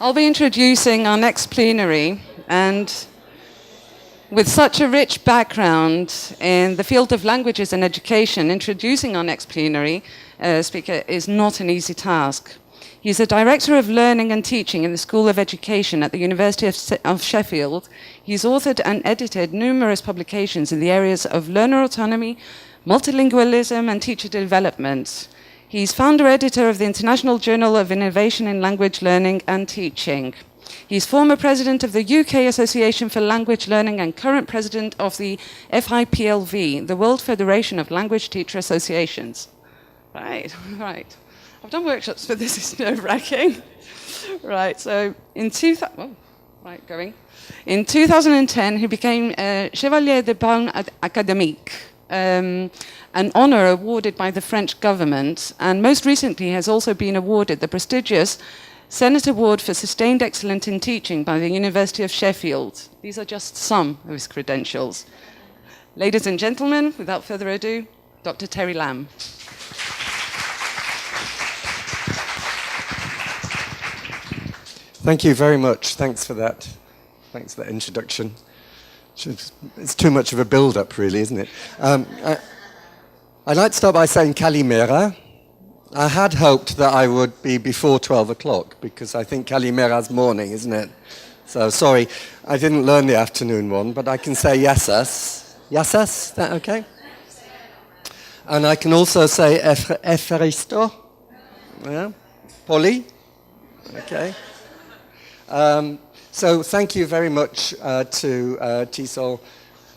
I'll be introducing our next plenary, and with such a rich background in the field of languages and education, introducing our next plenary speaker is not an easy task. He's a Director of Learning and Teaching in the School of Education at the University of Sheffield. He's authored and edited numerous publications in the areas of learner autonomy, multilingualism, and teacher development. He's founder-editor of the International Journal of Innovation in Language Learning and Teaching. He's former president of the UK Association for Language Learning and current president of the FIPLV, the World Federation of Language Teacher Associations. Right. I've done workshops for this, it's nerve-wracking. Right, so in 2010, he became Chevalier de Palme Académique, an honor awarded by the French government, and most recently has also been awarded the prestigious Senate Award for Sustained Excellence in Teaching by the University of Sheffield. These are just some of his credentials. Ladies and gentlemen, without further ado, Dr. Terry Lamb. Thank you very much. Thanks for that. Thanks for that introduction. It's too much of a build-up, really, isn't it? I'd like to start by saying Kalimera. I had hoped that I would be before 12 o'clock, because I think Kalimera's morning, isn't it? So, sorry, I didn't learn the afternoon one, but I can say Yassas. Yassas, is that okay? And I can also say Eferisto. Yeah? Poli? Okay. So thank you very much to TESOL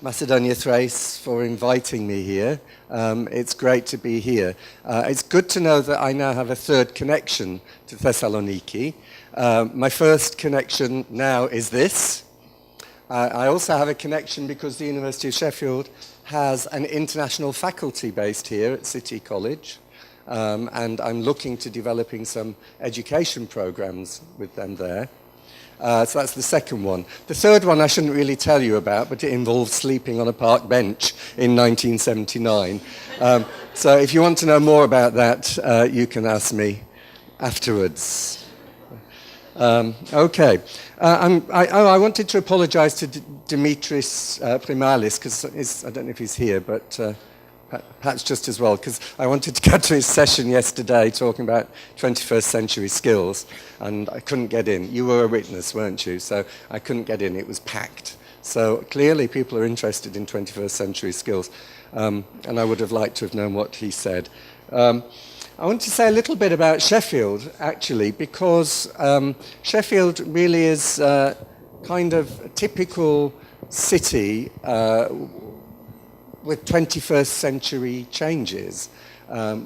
Macedonia Thrace for inviting me here. It's great to be here. It's good to know that I now have a third connection to Thessaloniki. My first connection now is this. I also have a connection because the University of Sheffield has an international faculty based here at City College. And I'm looking to developing some education programs with them there. So that's the second one. The third one I shouldn't really tell you about, but it involves sleeping on a park bench in 1979. So if you want to know more about that, you can ask me afterwards. Okay. I wanted to apologize to Dimitris Primalis, because I don't know if he's here, but perhaps just as well, because I wanted to go to his session yesterday talking about 21st century skills, and I couldn't get in. You were a witness, weren't you? So I couldn't get in. It was packed. So clearly people are interested in 21st century skills, and I would have liked to have known what he said. I want to say a little bit about Sheffield, actually, because Sheffield really is kind of a typical city with 21st century changes,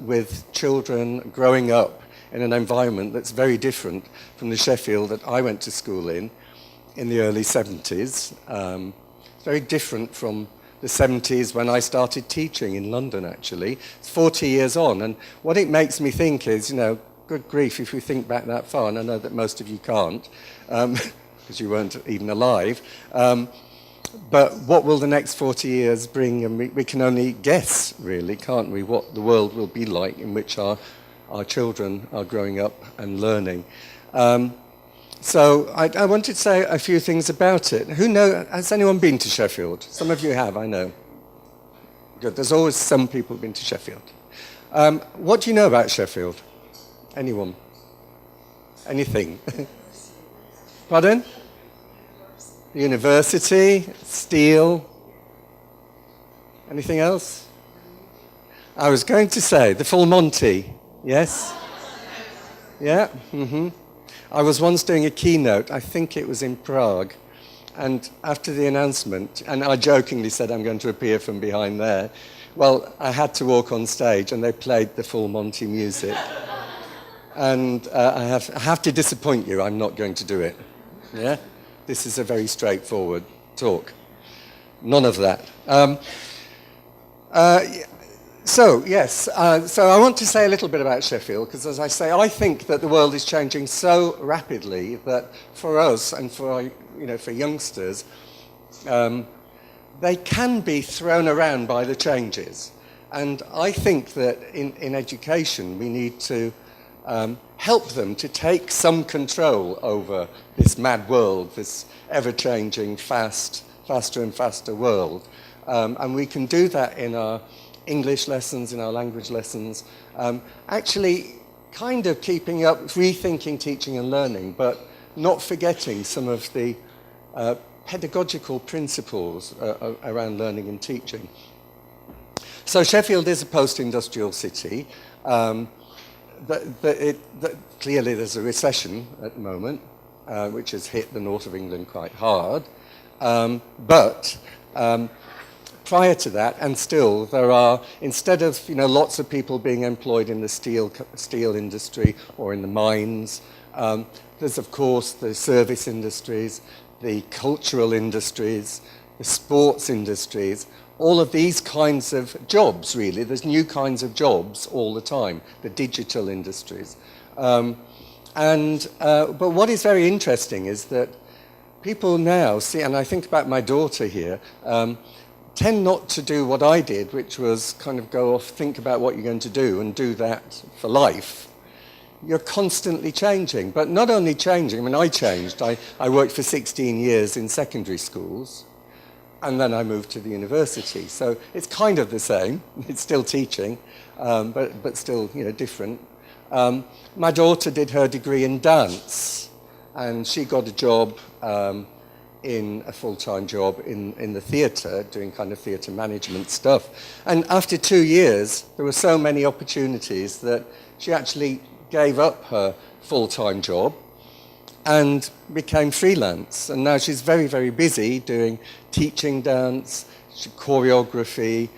with children growing up in an environment that's very different from the Sheffield that I went to school in the early 70s. It's very different from the 70s when I started teaching in London, actually. It's 40 years on, and what it makes me think is, good grief, if we think back that far, and I know that most of you can't, because you weren't even alive, but what will the next 40 years bring? And we can only guess, really, can't we, what the world will be like in which our children are growing up and learning. So I wanted to say a few things about it. Has anyone been to Sheffield? Some of you have, I know. Good, there's always some people who've been to Sheffield. What do you know about Sheffield? Anyone? Anything? Pardon? University, steel. Anything else? I was going to say the Full Monty. Yes? Yeah? Mm-hmm. I was once doing a keynote, I think it was in Prague, and after the announcement, and I jokingly said I'm going to appear from behind there, well, I had to walk on stage and they played the Full Monty music. And I have to disappoint you, I'm not going to do it. Yeah? This is a very straightforward talk. None of that. So I want to say a little bit about Sheffield, because as I say, I think that the world is changing so rapidly that for us and for youngsters, they can be thrown around by the changes. And I think that in education we need to help them to take some control over this mad world, this ever-changing, faster and faster world. And we can do that in our English lessons, in our language lessons, actually kind of keeping up, rethinking teaching and learning, but not forgetting some of the pedagogical principles around learning and teaching. So Sheffield is a post-industrial city. Clearly there's a recession at the moment, which has hit the north of England quite hard. But prior to that, and still, there are, instead of lots of people being employed in the steel industry or in the mines, there's of course the service industries, the cultural industries, the sports industries, all of these kinds of jobs, really. There's new kinds of jobs all the time, the digital industries. But what is very interesting is that people now see, and I think about my daughter here, tend not to do what I did, which was kind of go off, think about what you're going to do and do that for life. You're constantly changing, but not only changing, I mean, I changed. I worked for 16 years in secondary schools, and then I moved to the university. So it's kind of the same. It's still teaching, but still, different. My daughter did her degree in dance, and she got a job, a full-time job in the theatre, doing kind of theatre management stuff. And after 2 years, there were so many opportunities that she actually gave up her full-time job and became freelance. And now she's very, very busy doing teaching dance, choreography,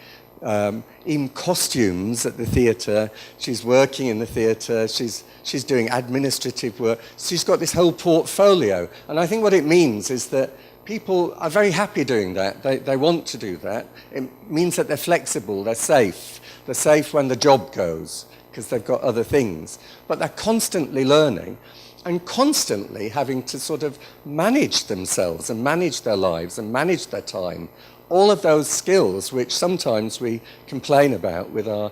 even costumes at the theatre. She's working in the theatre. She's doing administrative work. She's got this whole portfolio. And I think what it means is that people are very happy doing that. They want to do that. It means that they're flexible, they're safe. They're safe when the job goes, because they've got other things. But they're constantly learning and constantly having to sort of manage themselves and manage their lives and manage their time. All of those skills which sometimes we complain about with our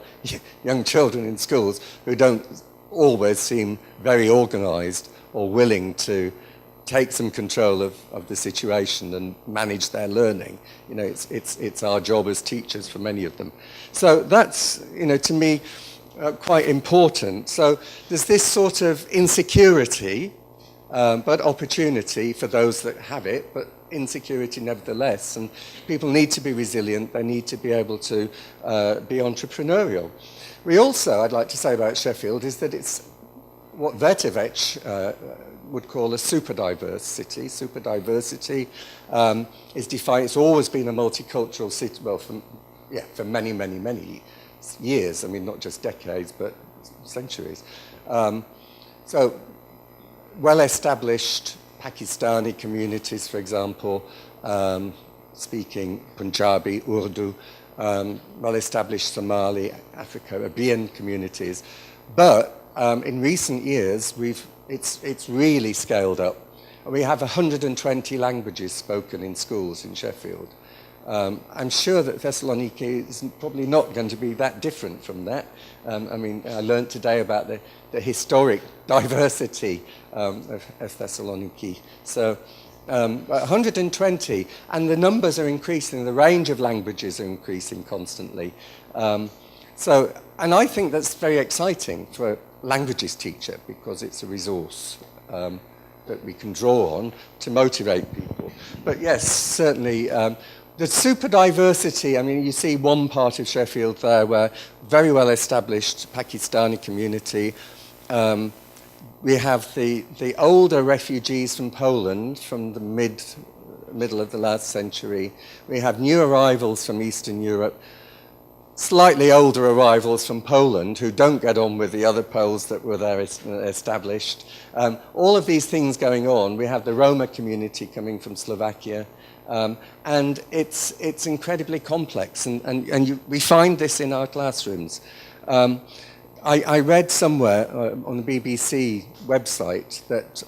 young children in schools who don't always seem very organized or willing to take some control of the situation and manage their learning. It's our job as teachers for many of them. So that's, to me, quite important. So there's this sort of insecurity, but opportunity for those that have it, but insecurity nevertheless. And people need to be resilient. They need to be able to be entrepreneurial. We also, I'd like to say about Sheffield, is that it's what Vertivec would call a super diverse city. Super diversity is defined, it's always been a multicultural city, well, for many, many, many years. I mean, not just decades, but centuries. So, well-established Pakistani communities, for example, speaking Punjabi, Urdu, well-established Somali, Afro-Caribbean communities. But in recent years, it's really scaled up. We have 120 languages spoken in schools in Sheffield. I'm sure that Thessaloniki is probably not going to be that different from that. I mean, I learned today about the historic diversity of Thessaloniki. So 120, and the numbers are increasing, the range of languages are increasing constantly. And I think that's very exciting for a languages teacher, because it's a resource that we can draw on to motivate people. But yes, certainly, the super diversity, I mean, you see one part of Sheffield there where very well established Pakistani community. We have the older refugees from Poland from the middle of the last century. We have new arrivals from Eastern Europe, slightly older arrivals from Poland who don't get on with the other Poles that were there established. All of these things going on. We have the Roma community coming from Slovakia. And it's incredibly complex, and we find this in our classrooms. I read somewhere on the BBC website that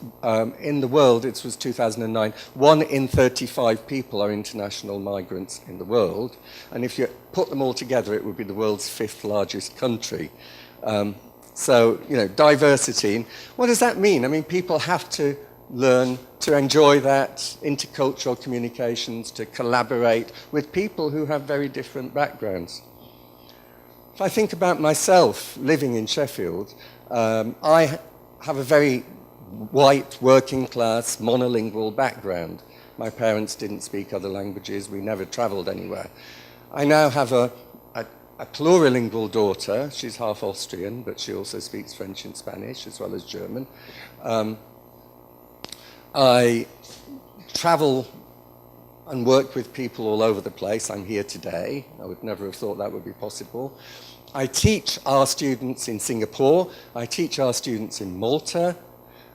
in the world, it was 2009, 1 in 35 people are international migrants in the world, and if you put them all together, it would be the world's 5th largest country. So, diversity. What does that mean? I mean, people have to learn to enjoy that, intercultural communications, to collaborate with people who have very different backgrounds. If I think about myself living in Sheffield, I have a very white, working class, monolingual background. My parents didn't speak other languages. We never traveled anywhere. I now have a plurilingual daughter. She's half Austrian, but she also speaks French and Spanish as well as German. I travel and work with people all over the place. I'm here today. I would never have thought that would be possible. I teach our students in Singapore. I teach our students in Malta.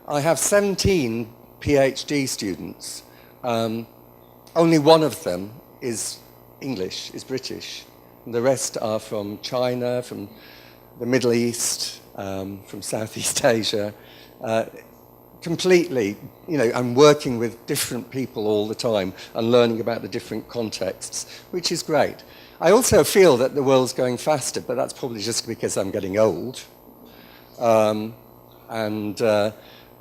I have 17 PhD students. Only one of them is English, is British. And the rest are from China, from the Middle East, from Southeast Asia. Completely, I'm working with different people all the time and learning about the different contexts, which is great. I also feel that the world's going faster, but that's probably just because I'm getting old.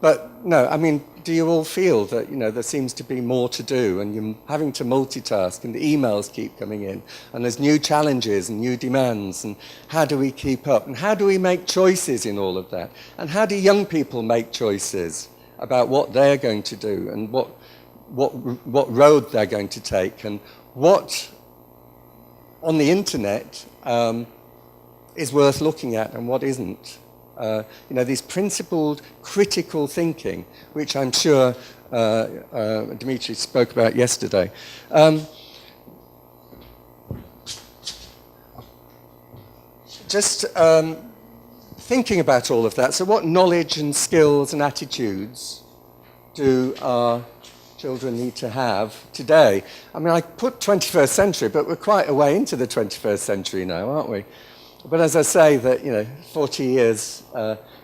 But no, I mean, do you all feel that, there seems to be more to do and you're having to multitask and the emails keep coming in and there's new challenges and new demands and how do we keep up and how do we make choices in all of that? And how do young people make choices about what they're going to do and what road they're going to take and what on the internet is worth looking at and what isn't? These principled, critical thinking, which I'm sure Dimitri spoke about yesterday. Thinking about all of that, so what knowledge and skills and attitudes do our children need to have today? I mean, I put 21st century, but we're quite a way into the 21st century now, aren't we? But as I say, that 40 years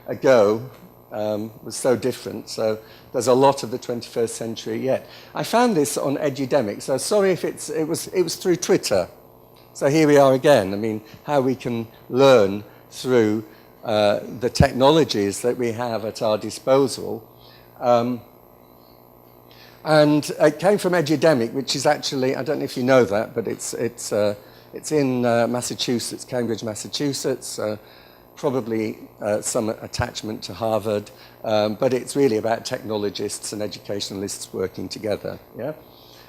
ago was so different. So there's a lot of the 21st century yet. I found this on Edudemic. So sorry if it was through Twitter. So here we are again. I mean, how we can learn through the technologies that we have at our disposal. And it came from Edudemic, which is actually, I don't know if you know that, but it's in Massachusetts, Cambridge, Massachusetts, probably some attachment to Harvard, but it's really about technologists and educationalists working together. Yeah?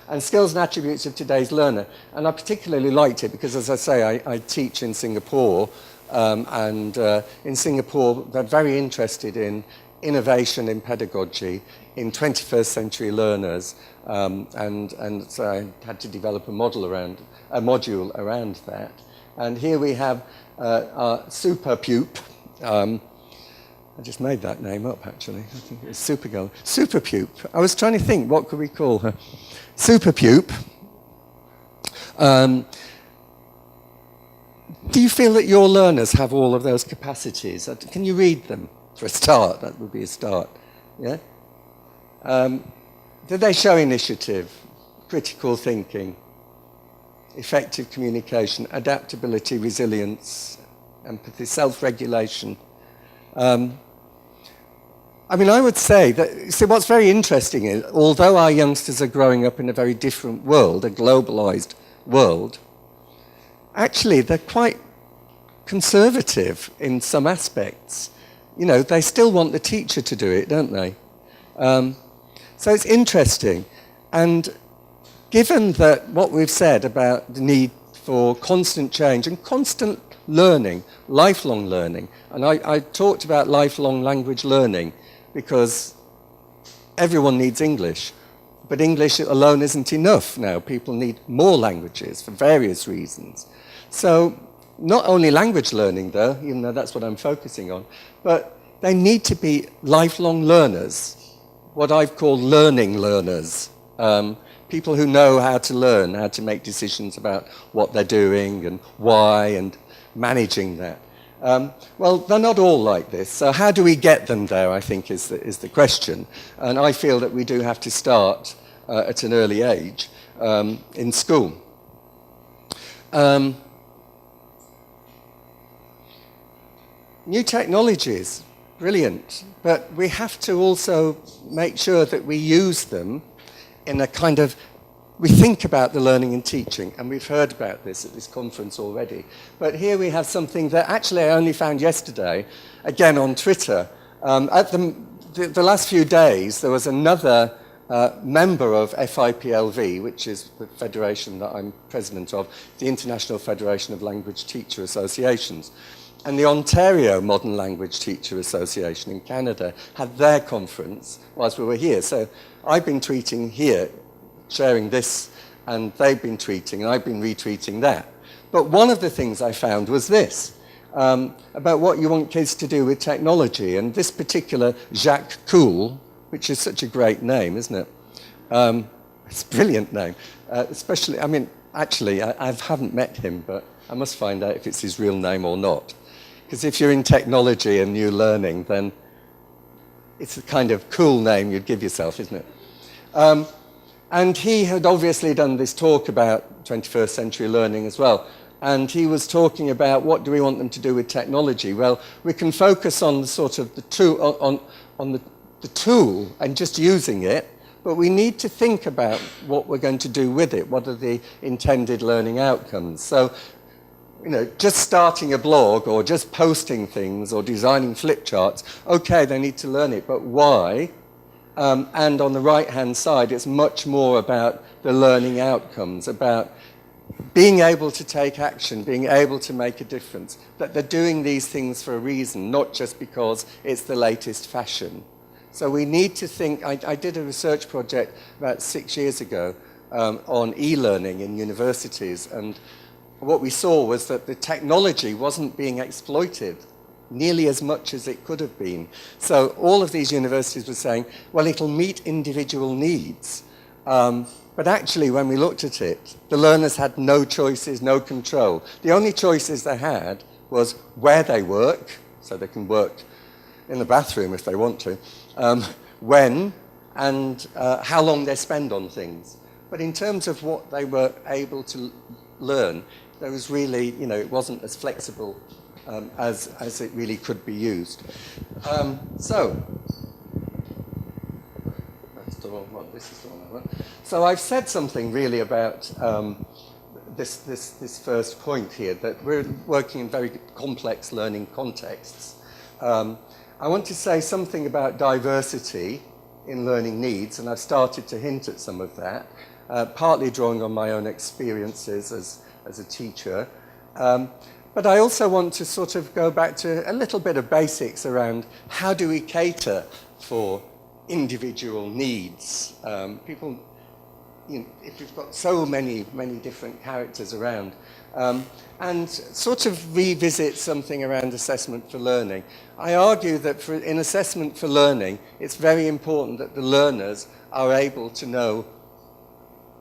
And skills and attributes of today's learner. And I particularly liked it because, as I say, I teach in Singapore, and in Singapore they're very interested in innovation in pedagogy, in 21st century learners, and so I had to develop a module around that. And here we have our super pupe. I just made that name up, actually. I think it's Supergirl. Super pupe. I was trying to think, what could we call her? Super pupe. Do you feel that your learners have all of those capacities? Can you read them for a start? That would be a start. Yeah. Do they show initiative, critical thinking, effective communication, adaptability, resilience, empathy, self-regulation? I mean, I would say that, see, what's very interesting is, although our youngsters are growing up in a very different world, a globalized world, actually they're quite conservative in some aspects. They still want the teacher to do it, don't they? So it's interesting. And given that what we've said about the need for constant change and constant learning, lifelong learning, and I talked about lifelong language learning because everyone needs English, but English alone isn't enough now. People need more languages for various reasons. So not only language learning, though, even though that's what I'm focusing on, but they need to be lifelong learners, what I've called learning learners, people who know how to learn, how to make decisions about what they're doing and why and managing that. Well, they're not all like this, so how do we get them there, I think, is the question. And I feel that we do have to start at an early age in school. new technologies, brilliant, but we have to also make sure that we use them in a kind of, we think about the learning and teaching, and we've heard about this at this conference already. But here we have something that actually I only found yesterday, again on Twitter. At the last few days, there was another member of FIPLV, which is the federation that I'm president of, the International Federation of Language Teacher Associations. And the Ontario Modern Language Teacher Association in Canada had their conference whilst we were here. So I've been tweeting here, sharing this, and they've been tweeting, and I've been retweeting that. But one of the things I found was this, about what you want kids to do with technology. And this particular Jacques Cool, which is such a great name, isn't it? It's a brilliant name. Especially, I mean, actually, I haven't met him, but I must find out if it's his real name or not. Because if you're in technology and new learning, then it's a kind of cool name you'd give yourself, isn't it? And he had obviously done this talk about 21st century learning as well. And he was talking about what do we want them to do with technology. Well, we can focus on the sort of the tool, on the tool and just using it, but we need to think about what we're going to do with it. What are the intended learning outcomes? So, you know, just starting a blog or just posting things or designing flip charts, okay, they need to learn it, but why? And on the right-hand side, it's much more about the learning outcomes, about being able to take action, being able to make a difference, that they're doing these things for a reason, not just because it's the latest fashion. So we need to think, I did a research project about 6 years ago on e-learning in universities, and what we saw was that the technology wasn't being exploited nearly as much as it could have been. So all of these universities were saying, well, it'll meet individual needs. But actually, when we looked at it, the learners had no choices, no control. The only choices they had was where they work, so they can work in the bathroom if they want to, when, and how long they spend on things. But in terms of what they were able to learn, there was really, you know, it wasn't as flexible as it really could be used. So, that's the wrong one, this is the wrong one. So I've said something really about this first point here, that we're working in very complex learning contexts. I want to say something about diversity in learning needs, and I've started to hint at some of that, partly drawing on my own experiences as a teacher. But I also want to sort of go back to a little bit of basics around how do we cater for individual needs. People, you know, if you've got so many different characters around, and sort of revisit something around assessment for learning. I argue that in assessment for learning, it's very important that the learners are able to know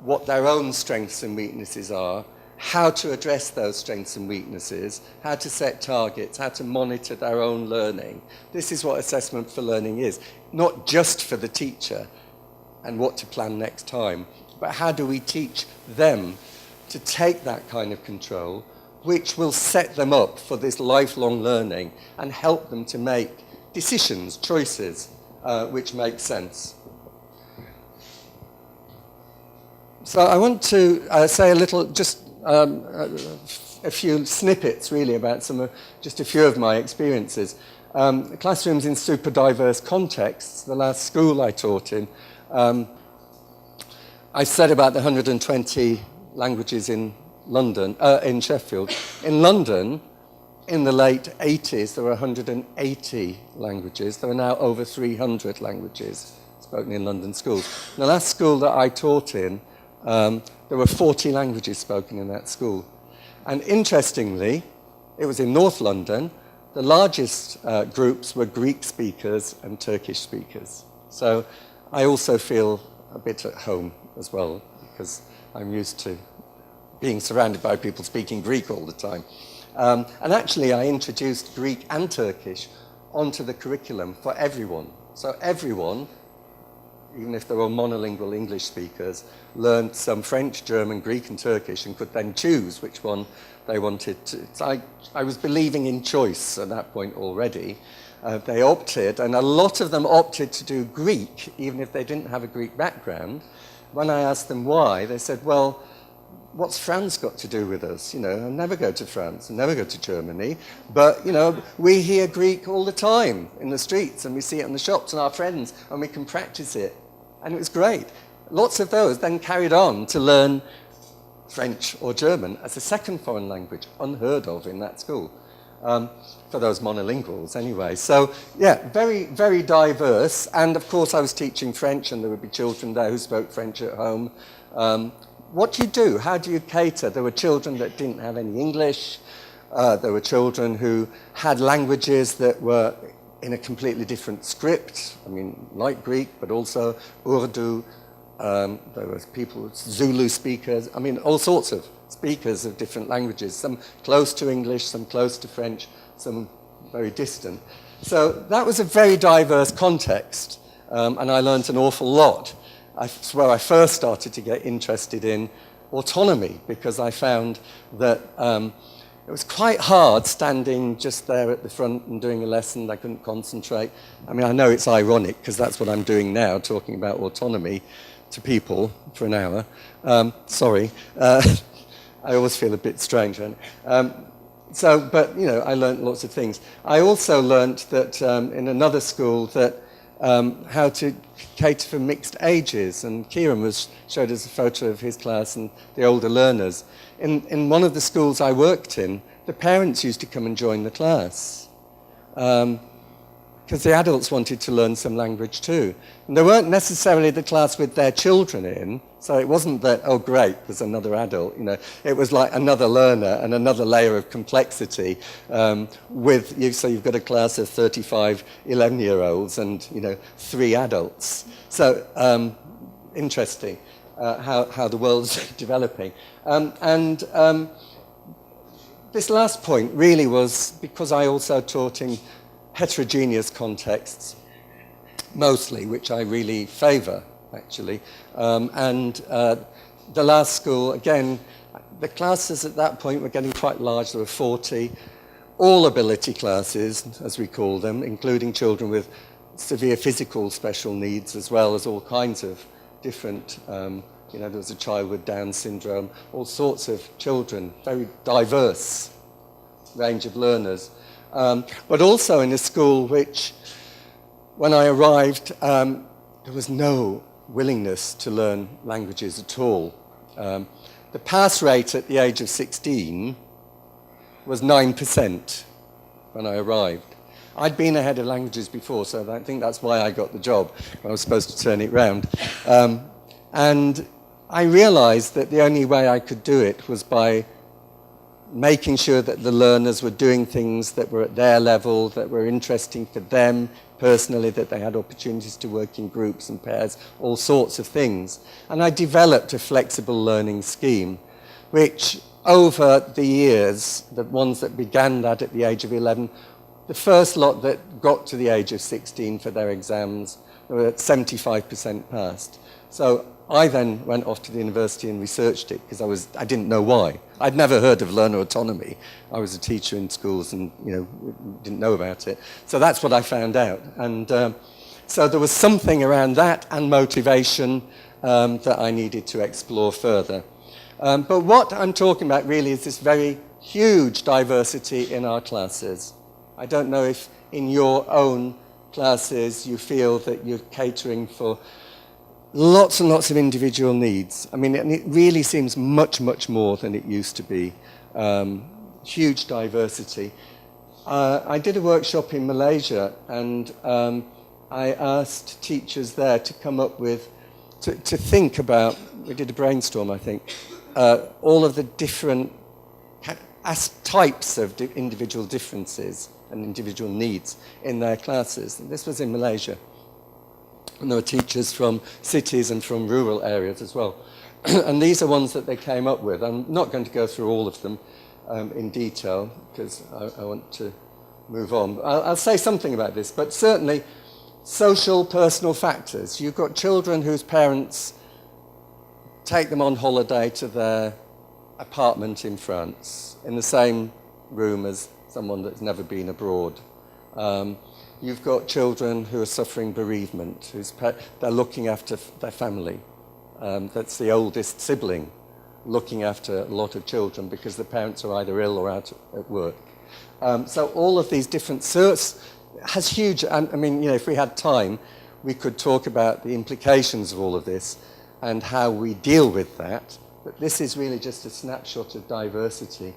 what their own strengths and weaknesses are, how to address those strengths and weaknesses, how to set targets, how to monitor their own learning. This is what assessment for learning is, not just for the teacher and what to plan next time, but how do we teach them to take that kind of control, which will set them up for this lifelong learning and help them to make decisions, choices, which make sense. So I want to say a little, just a few snippets really about just a few of my experiences. Classrooms in super diverse contexts. The last school I taught in, I said about the 120 languages in London, in Sheffield. In London, in the late 80s, there were 180 languages. There are now over 300 languages spoken in London schools. In the last school that I taught in, there were 40 languages spoken in that school. And interestingly, it was in North London, the largest groups were Greek speakers and Turkish speakers. So I also feel a bit at home as well, because I'm used to being surrounded by people speaking Greek all the time. And actually, I introduced Greek and Turkish onto the curriculum for everyone. So everyone even if they were monolingual English speakers, learned some French, German, Greek and Turkish and could then choose which one they wanted to. So I was believing in choice at that point already. They opted, and a lot of them opted to do Greek, even if they didn't have a Greek background. When I asked them why, they said, well, what's France got to do with us? You know, I never go to France, I never go to Germany, but, you know, we hear Greek all the time in the streets, and we see it in the shops and our friends, and we can practice it. And it was great. Lots of those then carried on to learn French or German as a second foreign language, unheard of in that school. For those monolinguals anyway. So yeah, very, very diverse. And of course I was teaching French and there would be children there who spoke French at home. What do you do? How do you cater? There were children that didn't have any English. There were children who had languages that were in a completely different script. I mean, like Greek, but also Urdu. There were people, Zulu speakers. I mean, all sorts of speakers of different languages, some close to English, some close to French, some very distant. So that was a very diverse context, and I learned an awful lot. That's where I first started to get interested in autonomy, because I found that it was quite hard standing just there at the front and doing a lesson. I couldn't concentrate. I mean, I know it's ironic, because that's what I'm doing now, talking about autonomy to people for an hour. Sorry. I always feel a bit strange. But, you know, I learned lots of things. I also learned that in another school that how to cater for mixed ages. And Kieran showed us a photo of his class and the older learners. In one of the schools I worked in, the parents used to come and join the class. Because the adults wanted to learn some language too. And they weren't necessarily the class with their children in, so it wasn't that, oh great, there's another adult, you know. It was like another learner and another layer of complexity so you've got a class of 35 11-year-olds and, you know, 3 adults. So interesting how the world's developing. This last point really was because I also taught in heterogeneous contexts, mostly, which I really favour, actually. The last school, again, the classes at that point were getting quite large. There were 40, all ability classes, as we call them, including children with severe physical special needs, as well as all kinds of different, you know, there was a child with Down syndrome, all sorts of children, very diverse range of learners. But also in a school which, when I arrived, there was no willingness to learn languages at all. The pass rate at the age of 16 was 9% when I arrived. I'd been ahead of languages before, so I think that's why I got the job. I was supposed to turn it round. And I realized that the only way I could do it was by making sure that the learners were doing things that were at their level, that were interesting for them personally, that they had opportunities to work in groups and pairs, all sorts of things. And I developed a flexible learning scheme, which over the years, the ones that began that at the age of 11, the first lot that got to the age of 16 for their exams, they were at 75% passed. So I then went off to the university and researched it because I didn't know why. I'd never heard of learner autonomy. I was a teacher in schools and, you know, didn't know about it. So that's what I found out. And so there was something around that and motivation that I needed to explore further. But what I'm talking about really is this very huge diversity in our classes. I don't know if in your own classes you feel that you're catering for lots and lots of individual needs. I mean, it really seems much, much more than it used to be. Huge diversity. I did a workshop in Malaysia, and I asked teachers there to come up with, to think about, we did a brainstorm, I think, all of the different types of individual differences and individual needs in their classes. And this was in Malaysia. And there were teachers from cities and from rural areas as well. And these are ones that they came up with. I'm not going to go through all of them in detail because I want to move on. I'll say something about this, but certainly social, personal factors. You've got children whose parents take them on holiday to their apartment in France, in the same room as someone that's never been abroad. You've got children who are suffering bereavement, they're looking after their family. That's the oldest sibling looking after a lot of children because the parents are either ill or out at work. So all of these different sorts has huge, I mean, if we had time, we could talk about the implications of all of this and how we deal with that. But this is really just a snapshot of diversity.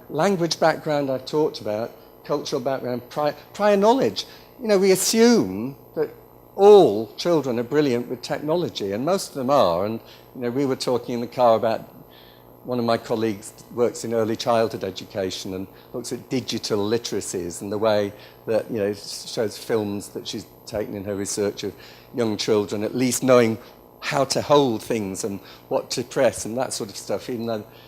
Language background I've talked about, cultural background, prior knowledge. We assume that all children are brilliant with technology, and most of them are. And we were talking in the car about one of my colleagues works in early childhood education and looks at digital literacies and the way that shows films that she's taken in her research of young children at least knowing how to hold things and what to press and that sort of stuff.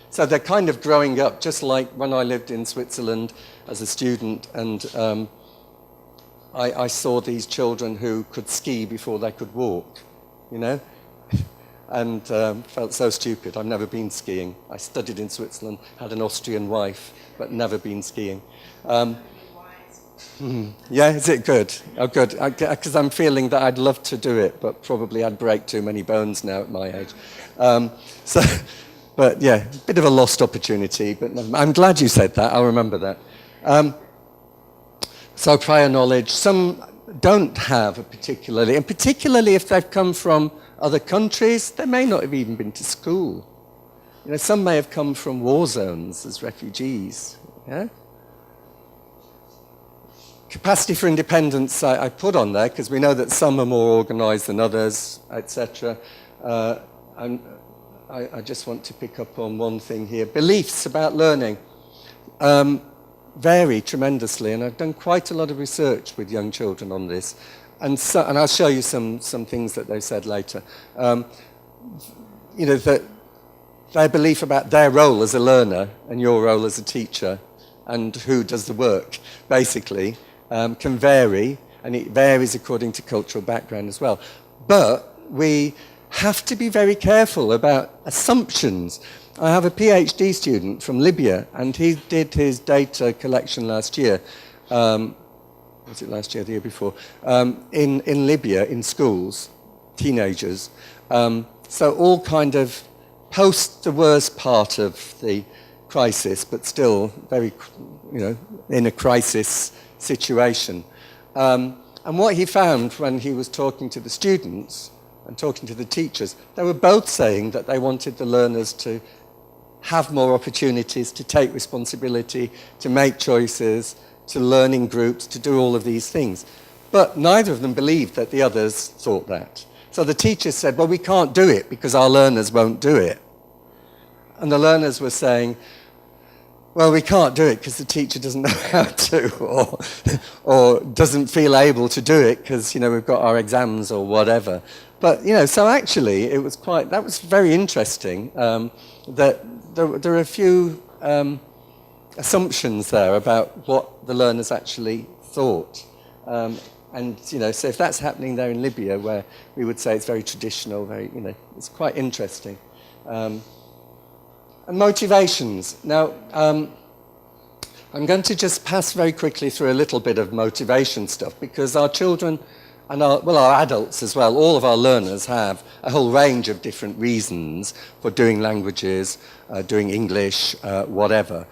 So they're kind of growing up, just like when I lived in Switzerland as a student, and I saw these children who could ski before they could walk, and felt so stupid. I've never been skiing. I studied in Switzerland, had an Austrian wife, but never been skiing. Yeah, is it good? Oh, good. Because I'm feeling that I'd love to do it, but probably I'd break too many bones now at my age. But yeah, a bit of a lost opportunity. But I'm glad you said that. I'll remember that. So prior knowledge, some don't have a particularly, and particularly if they've come from other countries, they may not have even been to school. Some may have come from war zones as refugees. Yeah? Capacity for independence I put on there because we know that some are more organised than others, etc. And I just want to pick up on one thing here. Beliefs about learning vary tremendously, and I've done quite a lot of research with young children on this. And I'll show you some things that they said later. That their belief about their role as a learner and your role as a teacher and who does the work, basically, can vary, and it varies according to cultural background as well. But we have to be very careful about assumptions. I have a PhD student from Libya, and he did his data collection last year. Was it last year, the year before? In Libya, in schools, teenagers. So all kind of post the worst part of the crisis, but still very, in a crisis situation. And what he found when he was talking to the students and talking to the teachers, they were both saying that they wanted the learners to have more opportunities, to take responsibility, to make choices, to learn in groups, to do all of these things. But neither of them believed that the others thought that. So the teachers said, well, we can't do it because our learners won't do it. And the learners were saying, well, we can't do it because the teacher doesn't know how to, or doesn't feel able to do it because, we've got our exams or whatever. But, so actually that was very interesting, that there are a few assumptions there about what the learners actually thought. And, so if that's happening there in Libya, where we would say it's very traditional, it's quite interesting. And motivations. Now, I'm going to just pass very quickly through a little bit of motivation stuff, because our children and our adults as well, all of our learners have a whole range of different reasons for doing languages, doing English, whatever,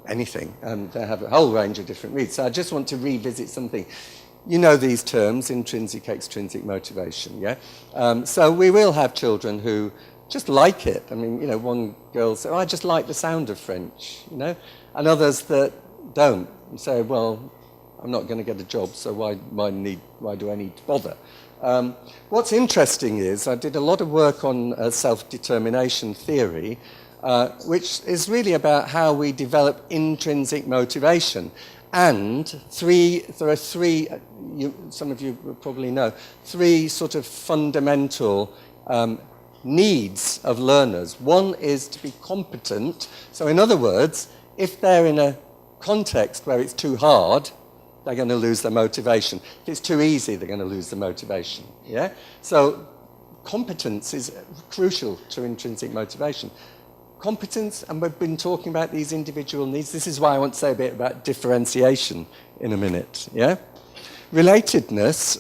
anything. And they have a whole range of different reasons. So I just want to revisit something. You know these terms, intrinsic, extrinsic motivation, yeah? So we will have children who just like it. I mean, one girl said, I just like the sound of French, and others that don't and say, well, I'm not going to get a job, so why do I need to bother? What's interesting is I did a lot of work on self-determination theory, which is really about how we develop intrinsic motivation. And there are three, some of you will probably know, three sort of fundamental needs of learners. One is to be competent. So in other words, if they're in a context where it's too hard, they're going to lose their motivation. If it's too easy, they're going to lose the motivation. Yeah? So competence is crucial to intrinsic motivation. Competence, and we've been talking about these individual needs. This is why I want to say a bit about differentiation in a minute. Yeah? Relatedness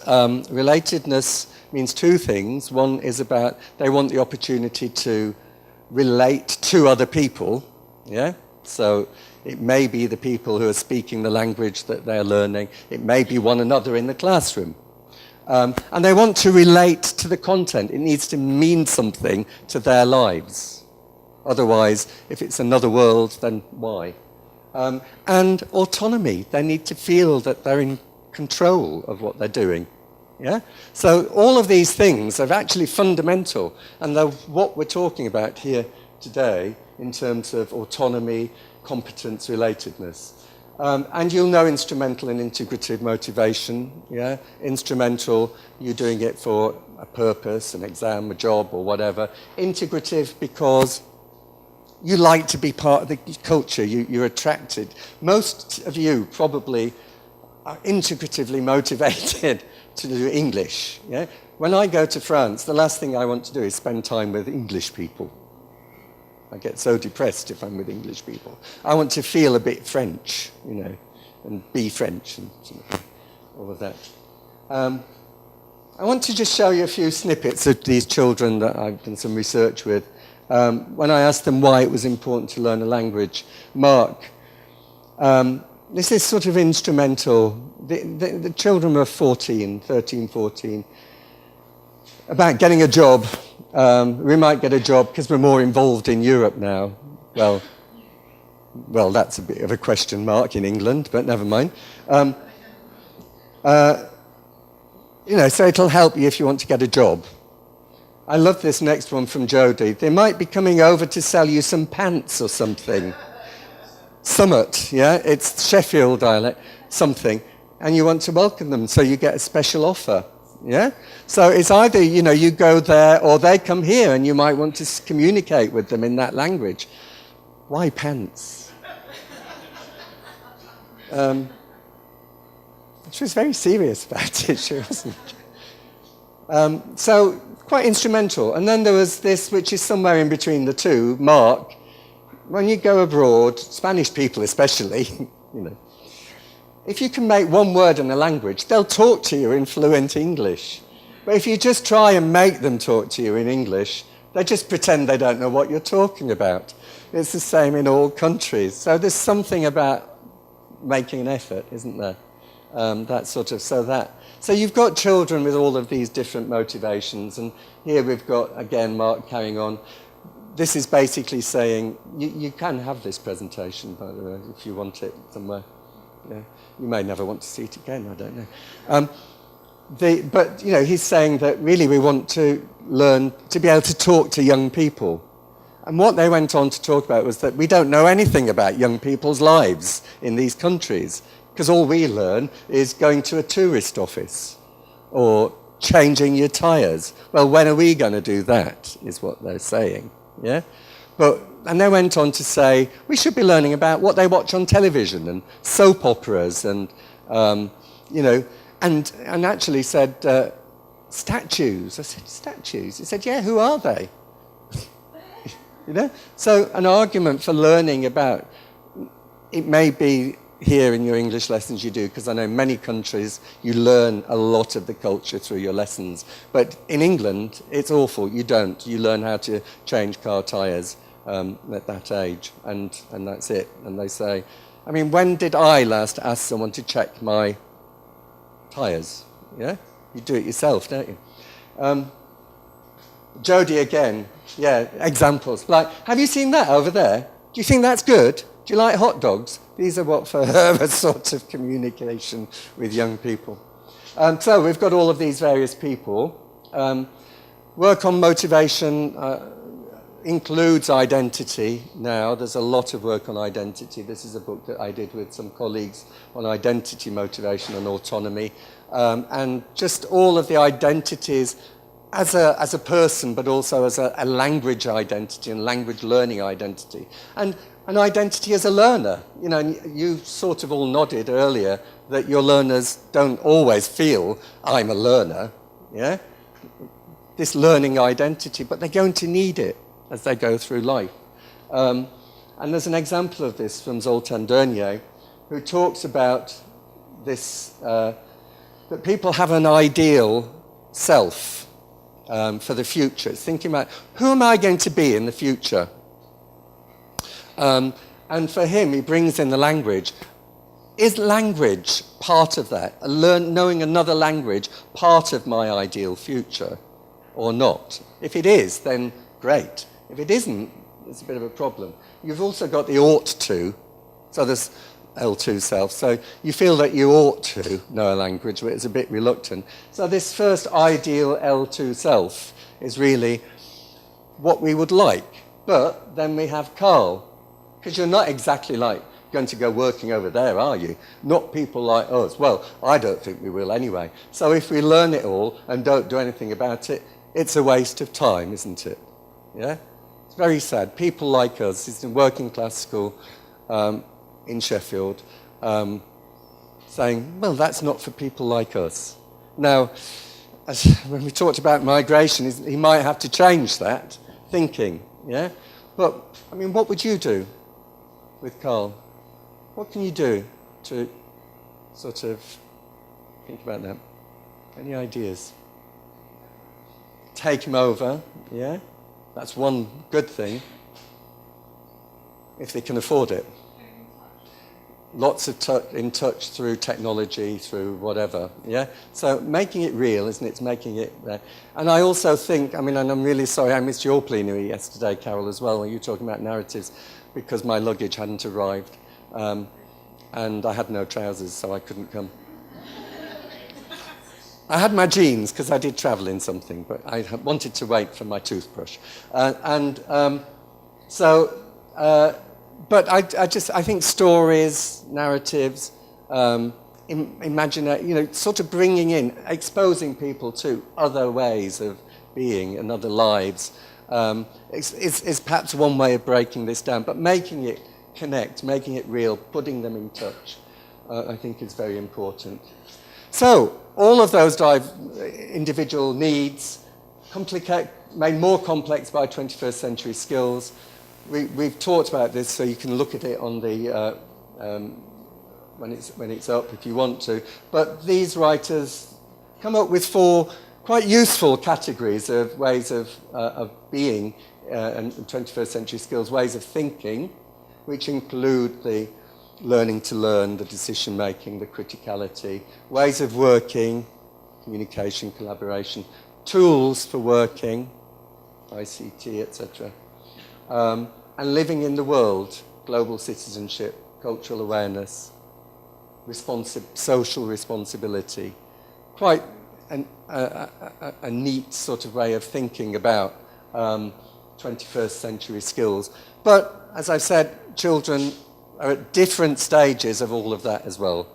means two things. One is about they want the opportunity to relate to other people. Yeah? So it may be the people who are speaking the language that they're learning. It may be one another in the classroom. And they want to relate to the content. It needs to mean something to their lives. Otherwise, if it's another world, then why? And autonomy. They need to feel that they're in control of what they're doing. Yeah? So all of these things are actually fundamental. And what we're talking about here today in terms of autonomy, competence, relatedness. And you'll know instrumental and integrative motivation. Yeah? Instrumental, you're doing it for a purpose, an exam, a job, or whatever. Integrative because you like to be part of the culture, you're attracted. Most of you probably are integratively motivated to do English. Yeah? When I go to France, the last thing I want to do is spend time with English people. I get so depressed if I'm with English people. I want to feel a bit French, you know, and be French and all of that. I want to just show you a few snippets of these children that I've done some research with. When I asked them why it was important to learn a language, Mark, this is sort of instrumental. The children were 13, 14, about getting a job. We might get a job because we're more involved in Europe now. Well, that's a bit of a question mark in England, but never mind. So it'll help you if you want to get a job. I love this next one from Jodie. They might be coming over to sell you some pants or something. Summit, yeah? It's Sheffield dialect, something. And you want to welcome them, so you get a special offer, yeah? So it's either, you go there or they come here and you might want to communicate with them in that language. Why pants? She was very serious about it, she wasn't. So quite instrumental. And then there was this, which is somewhere in between the two, Mark. When you go abroad, Spanish people especially, if you can make one word in a language, they'll talk to you in fluent English. But if you just try and make them talk to you in English, they just pretend they don't know what you're talking about. It's the same in all countries. So there's something about making an effort, isn't there? So you've got children with all of these different motivations, and here we've got, again, Mark carrying on. This is basically saying, you can have this presentation, by the way, if you want it somewhere. Yeah. You may never want to see it again, I don't know. But he's saying that really we want to learn to be able to talk to young people. And what they went on to talk about was that we don't know anything about young people's lives in these countries, because all we learn is going to a tourist office or changing your tyres. Well, when are we going to do that, is what they're saying. Yeah? And they went on to say, we should be learning about what they watch on television and soap operas and, and actually said, statues. I said, statues? He said, yeah, who are they? So an argument for learning about, it may be here in your English lessons you do, because I know in many countries you learn a lot of the culture through your lessons. But in England, it's awful. You don't. You learn how to change car tyres at that age, and that's it. And they say, when did I last ask someone to check my tyres? Yeah? You do it yourself, don't you? Jodie again. Yeah, examples. Like, have you seen that over there? Do you think that's good? Do you like hot dogs? These are what for her a sort of communication with young people. So we've got all of these various people. Work on motivation includes identity now. There's a lot of work on identity. This is a book that I did with some colleagues on identity, motivation and autonomy. And just all of the identities as a person, but also as a language identity and language learning identity. And an identity as a learner. You know, you sort of all nodded earlier that your learners don't always feel, I'm a learner, yeah? This learning identity, but they're going to need it as they go through life. And there's an example of this from Zoltan Dernier, who talks about this, that people have an ideal self for the future. It's thinking about, who am I going to be in the future? And for him, he brings in the language. Is language part of that? Knowing another language part of my ideal future or not? If it is, then great. If it isn't, it's a bit of a problem. You've also got the ought to, so there's L2 self, so you feel that you ought to know a language, but it's a bit reluctant. So this first ideal L2 self is really what we would like. But then we have Carl, because you're not exactly like going to go working over there, are you? Not people like us. Well, I don't think we will anyway. So if we learn it all and don't do anything about it, it's a waste of time, isn't it? Yeah? It's very sad. People like us, it's a working class school in Sheffield, saying, well, that's not for people like us. Now, when we talked about migration, he might have to change that thinking, yeah? But, I mean, what would you do with Carl? What can you do to sort of think about that? Any ideas? Take him over, yeah? That's one good thing, if they can afford it. Lots of in touch through technology, through whatever, yeah? So making it real, isn't it? It's making it there. And I also think, I mean, and I'm really sorry I missed your plenary yesterday, Carol, as well, when you were talking about narratives, because my luggage hadn't arrived. And I had no trousers, so I couldn't come. I had my jeans, because I did travel in something, but I wanted to wait for my toothbrush. But I think stories, narratives, imagine, you know, sort of bringing in, exposing people to other ways of being and other lives is perhaps one way of breaking this down, but making it connect, making it real, putting them in touch, I think is very important. So, all of those individual needs made more complex by 21st century skills. We've talked about this, so you can look at it on the when it's up if you want to. But these writers come up with 4 quite useful categories of ways of being and 21st century skills, ways of thinking, which include the learning to learn, the decision making, the criticality, ways of working, communication, collaboration, tools for working, ICT, etc. And living in the world, global citizenship, cultural awareness, social responsibility. Quite a neat sort of way of thinking about 21st century skills. But, as I said, children are at different stages of all of that as well.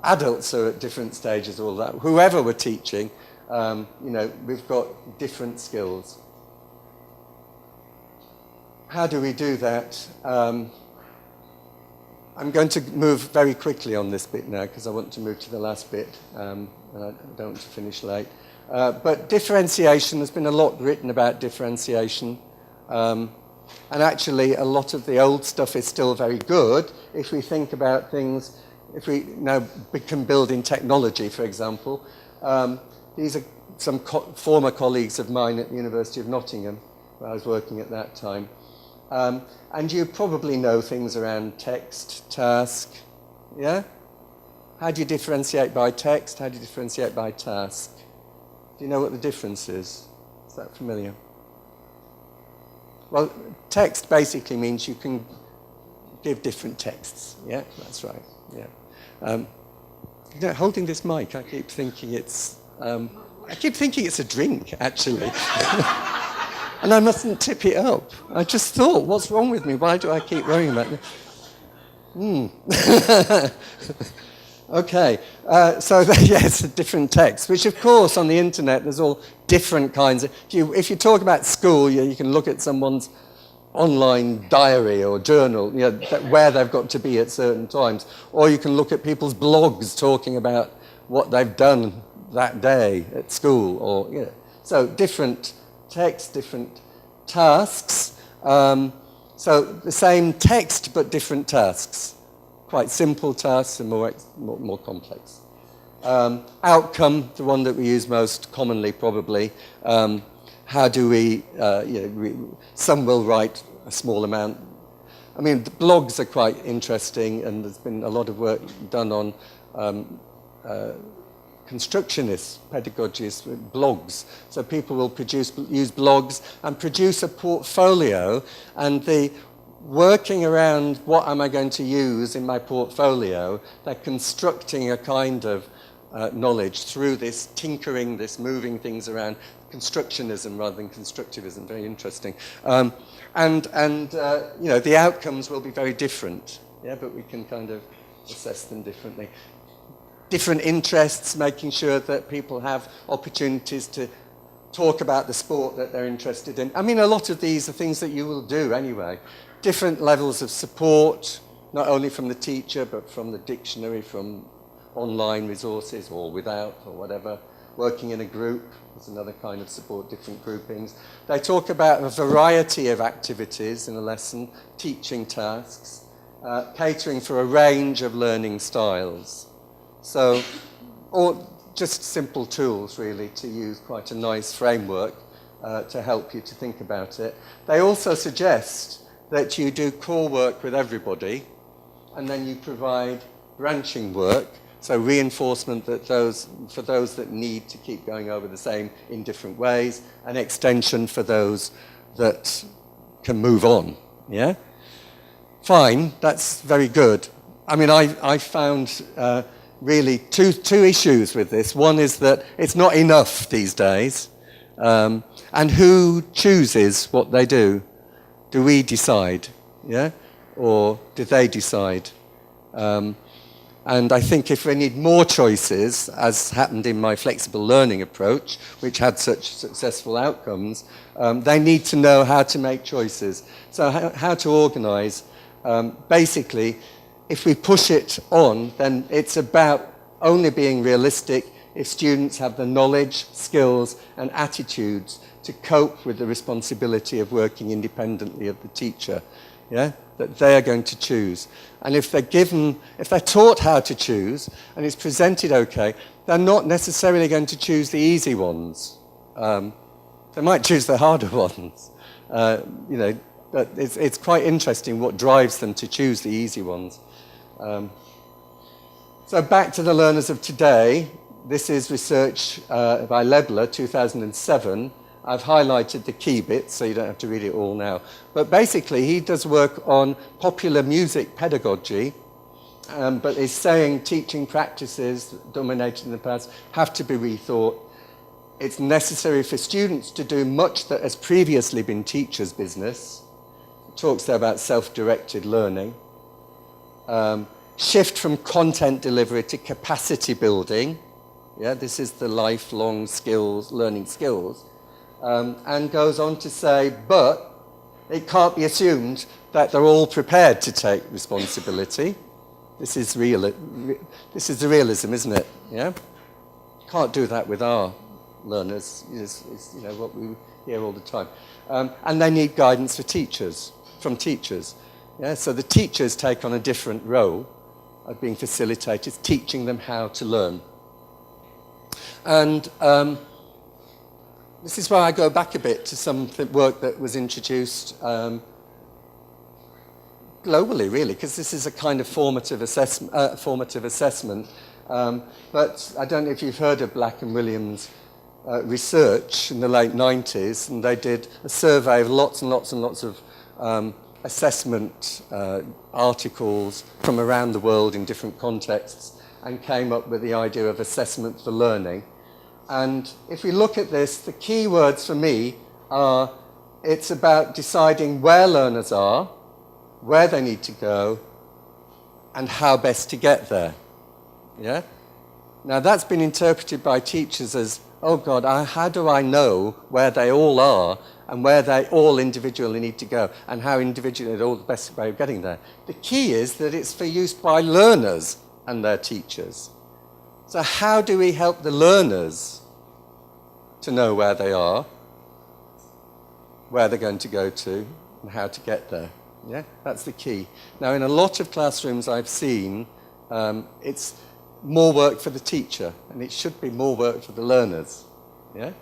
Adults are at different stages of all that. Whoever we're teaching, you know, we've got different skills. How do we do that? I'm going to move very quickly on this bit now because I want to move to the last bit and I don't want to finish late. But differentiation, there's been a lot written about differentiation. And actually, a lot of the old stuff is still very good if we think about things, if we now can build in technology, for example. These are some former colleagues of mine at the University of Nottingham, where I was working at that time. And you probably know things around text, task, yeah? How do you differentiate by text? How do you differentiate by task? Do you know what the difference is? Is that familiar? Well, text basically means you can give different texts, yeah? That's right, yeah. You know, holding this mic, I keep thinking it's a drink, actually. And I mustn't tip it up. I just thought, what's wrong with me? Why do I keep worrying about it? Okay, so yes, a different text, which of course on the internet there's all different kinds of... If you talk about school, you can look at someone's online diary or journal, where they've got to be at certain times. Or you can look at people's blogs talking about what they've done that day at school. So different text, different tasks. So the same text but different tasks. Quite simple tasks and more complex. Outcome, the one that we use most commonly probably. How do we, some will write a small amount. I mean, the blogs are quite interesting, and there's been a lot of work done on constructionist pedagogies, blogs. So people will use blogs and produce a portfolio, and the working around what am I going to use in my portfolio, they're constructing a kind of knowledge through this tinkering, this moving things around, constructionism rather than constructivism, very interesting. The outcomes will be very different, but we can kind of assess them differently. Different interests, making sure that people have opportunities to talk about the sport that they're interested in. I mean, a lot of these are things that you will do anyway. Different levels of support, not only from the teacher, but from the dictionary, from online resources or without or whatever. Working in a group is another kind of support, different groupings. They talk about a variety of activities in a lesson, teaching tasks, catering for a range of learning styles. So, or just simple tools really to use, quite a nice framework to help you to think about it. They also suggest that you do core work with everybody and then you provide branching work. So reinforcement for those that need to keep going over the same in different ways, and extension for those that can move on, Fine, that's very good. I mean, I found really two issues with this. One is that it's not enough these days, and who chooses what they do? Do we decide, or do they decide? And I think if we need more choices, as happened in my flexible learning approach, which had such successful outcomes, they need to know how to make choices. So how to organise. Basically, if we push it on, then it's about only being realistic if students have the knowledge, skills, and attitudes to cope with the responsibility of working independently of the teacher. That they are going to choose. And if they're taught how to choose, and it's presented okay, they're not necessarily going to choose the easy ones. They might choose the harder ones. But it's quite interesting what drives them to choose the easy ones. So back to the learners of today. This is research by Lebler, 2007. I've highlighted the key bits, so you don't have to read it all now. But basically, he does work on popular music pedagogy, but is saying teaching practices dominated in the past have to be rethought. It's necessary for students to do much that has previously been teachers' business. It talks there about self-directed learning. Shift from content delivery to capacity building. This is the lifelong skills, learning skills. And goes on to say, but it can't be assumed that they're all prepared to take responsibility. This is the realism, isn't it? Can't do that with our learners. It's what we hear all the time. And they need guidance from teachers. So the teachers take on a different role of being facilitators, teaching them how to learn. And this is where I go back a bit to some work that was introduced globally, really, because this is a kind of formative assessment. But I don't know if you've heard of Black and Williams' research in the late 90s, and they did a survey of lots and lots and lots of assessment articles from around the world in different contexts, and came up with the idea of assessment for learning. And if we look at this, the key words for me are, it's about deciding where learners are, where they need to go, and how best to get there. Now that's been interpreted by teachers as oh God, how do I know where they all are and where they all individually need to go and how individually is all the best way of getting there? The key is that it's for use by learners and their teachers. So how do we help the learners to know where they are, where they're going to go to, and how to get there? Yeah, that's the key. Now, in a lot of classrooms I've seen, it's more work for the teacher, and it should be more work for the learners. Yeah?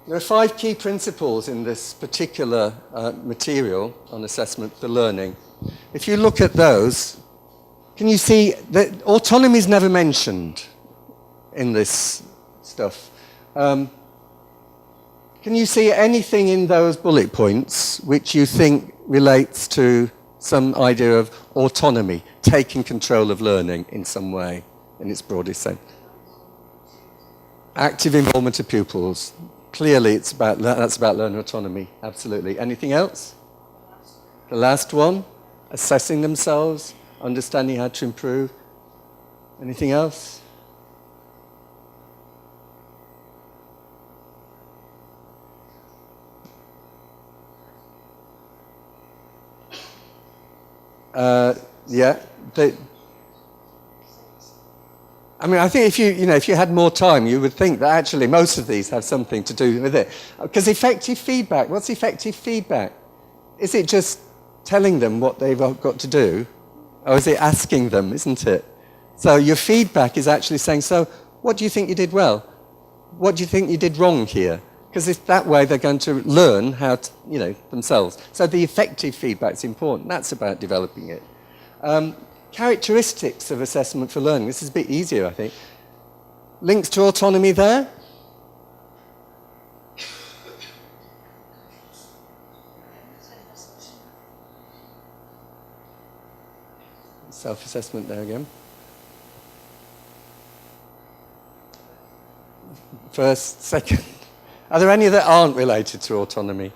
There are 5 key principles in this particular material on assessment for learning. If you look at those, can you see that autonomy is never mentioned in this stuff? Can you see anything in those bullet points which you think relates to some idea of autonomy, taking control of learning in some way, in its broadest sense? Active involvement of pupils. Clearly, that's about learner autonomy, absolutely. Anything else? The last one, assessing themselves, understanding how to improve. Anything else? Yeah. I mean, I think if you had more time, you would think that actually most of these have something to do with it. Because effective feedback, what's effective feedback? Is it just telling them what they've got to do? Or is it asking them, isn't it? So your feedback is actually saying, so what do you think you did well? What do you think you did wrong here? Because if that way they're going to learn how to, themselves. So the effective feedback is important. That's about developing it. Characteristics of assessment for learning. This is a bit easier, I think. Links to autonomy there. Self-assessment there again. First, second. Are there any that aren't related to autonomy?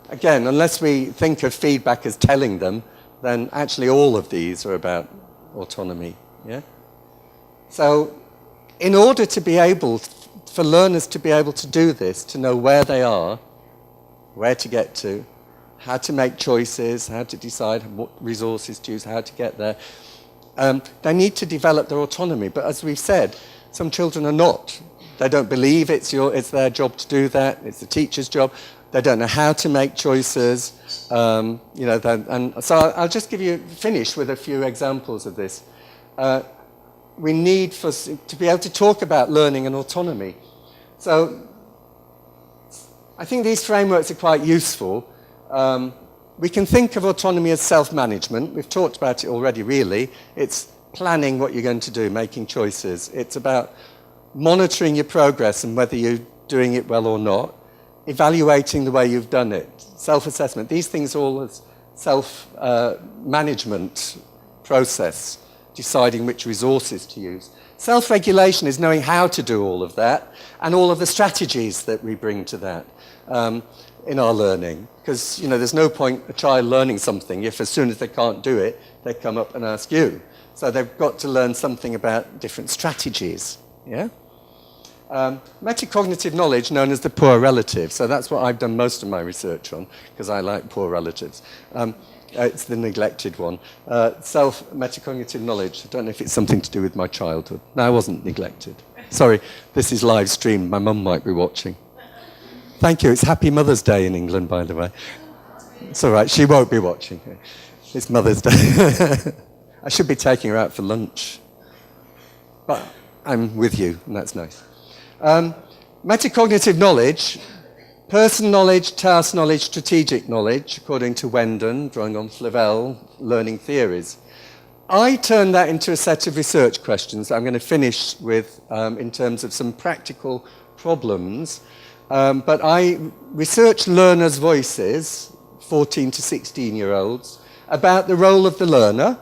Again, unless we think of feedback as telling them, then actually all of these are about autonomy. Yeah? So in order to be able, for learners to be able to do this, to know where they are, where to get to, how to make choices, how to decide what resources to use, how to get there, they need to develop their autonomy. But as we've said, some children are not. They don't believe it's their job to do that. It's the teacher's job. They don't know how to make choices. And so I'll just finish with a few examples of this. We need to be able to talk about learning and autonomy. So I think these frameworks are quite useful. We can think of autonomy as self-management. We've talked about it already, really. It's planning what you're going to do, making choices. It's about monitoring your progress and whether you're doing it well or not, evaluating the way you've done it, self-assessment. These things are all as self-management process, deciding which resources to use. Self-regulation is knowing how to do all of that and all of the strategies that we bring to that in our learning. Because, there's no point a child learning something if as soon as they can't do it, they come up and ask you. So they've got to learn something about different strategies. Yeah? Metacognitive knowledge, known as the poor relative. So that's what I've done most of my research on, because I like poor relatives. It's the neglected one. Metacognitive knowledge. I don't know if it's something to do with my childhood. No, I wasn't neglected. Sorry, this is live streamed. My mum might be watching. Thank you. It's Happy Mother's Day in England, by the way. It's all right. She won't be watching. It's Mother's Day. I should be taking her out for lunch. But I'm with you, and that's nice. Metacognitive knowledge, person knowledge, task knowledge, strategic knowledge, according to Wendon, drawing on Flavel, learning theories. I turned that into a set of research questions that I'm going to finish with in terms of some practical problems. But I researched learners' voices, 14 to 16-year-olds, about the role of the learner,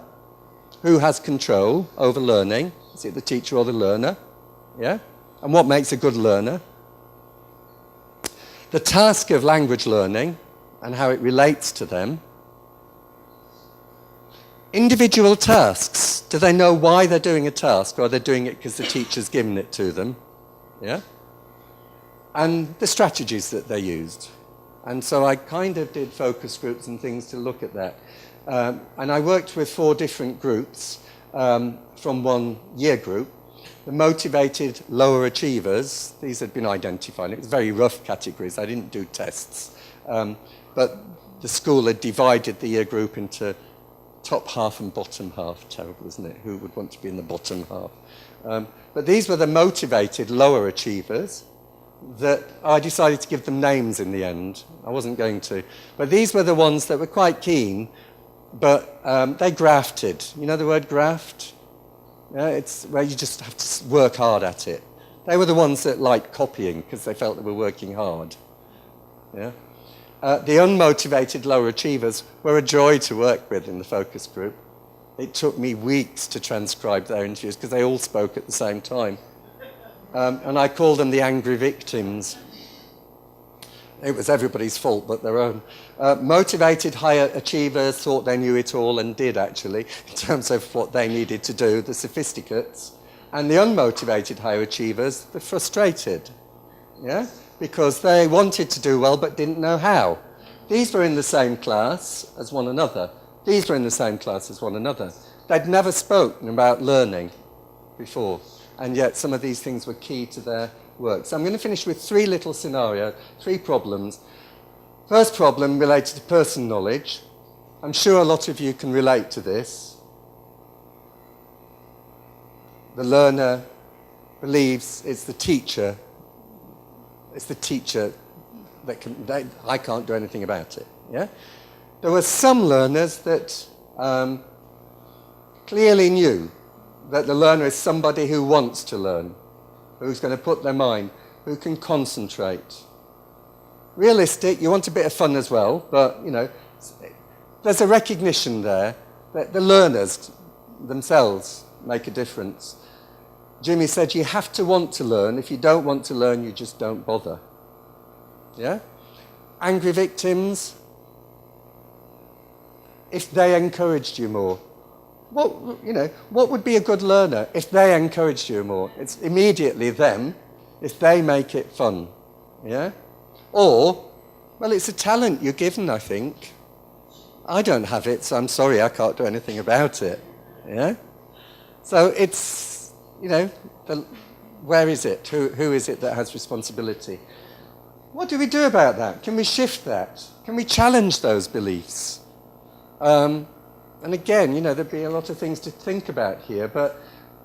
who has control over learning. Is it the teacher or the learner? Yeah? And what makes a good learner? The task of language learning and how it relates to them. Individual tasks. Do they know why they're doing a task, or are they doing it because the teacher's given it to them? Yeah? And the strategies that they used. And so I kind of did focus groups and things to look at that. And I worked with 4 different groups from one year group. The motivated lower achievers, these had been identified. It was very rough categories. I didn't do tests. But the school had divided the year group into top half and bottom half. Terrible, isn't it? Who would want to be in the bottom half? But these were the motivated lower achievers that I decided to give them names in the end. I wasn't going to. But these were the ones that were quite keen, but they grafted. You know the word graft? Yeah, it's where you just have to work hard at it. They were the ones that liked copying because they felt they were working hard. Yeah? The unmotivated lower achievers were a joy to work with in the focus group. It took me weeks to transcribe their interviews because they all spoke at the same time. And I called them the angry victims. It was everybody's fault but their own. Motivated higher achievers thought they knew it all and did actually, in terms of what they needed to do, the sophisticates. And the unmotivated higher achievers, the frustrated. Yeah? Because they wanted to do well but didn't know how. These were in the same class as one another. These were in the same class as one another. They'd never spoken about learning before, and yet some of these things were key to their work. So I'm going to finish with 3 little scenarios, 3 problems. First problem related to person knowledge. I'm sure a lot of you can relate to this. The learner believes it's the teacher that I can't do anything about it. Yeah? There were some learners that clearly knew that the learner is somebody who wants to learn, who's going to put their mind, who can concentrate. Realistic, you want a bit of fun as well, but, you know, there's a recognition there that the learners themselves make a difference. Jimmy said you have to want to learn. If you don't want to learn, you just don't bother. Yeah? Angry victims, if they encouraged you more. What would be a good learner if they encouraged you more? It's immediately them, if they make it fun. Yeah? Or, well, it's a talent you're given, I think. I don't have it, so I'm sorry, I can't do anything about it. Yeah? So it's, where is it? Who is it that has responsibility? What do we do about that? Can we shift that? Can we challenge those beliefs? And again, there'd be a lot of things to think about here, but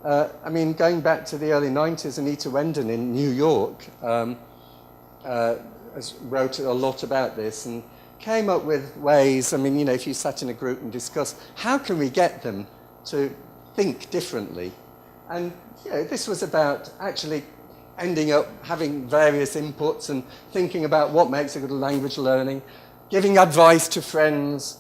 going back to the early 90s, Anita Wendon in New York wrote a lot about this and came up with ways, if you sat in a group and discussed, how can we get them to think differently? And this was about actually ending up having various inputs and thinking about what makes a good language learning, giving advice to friends,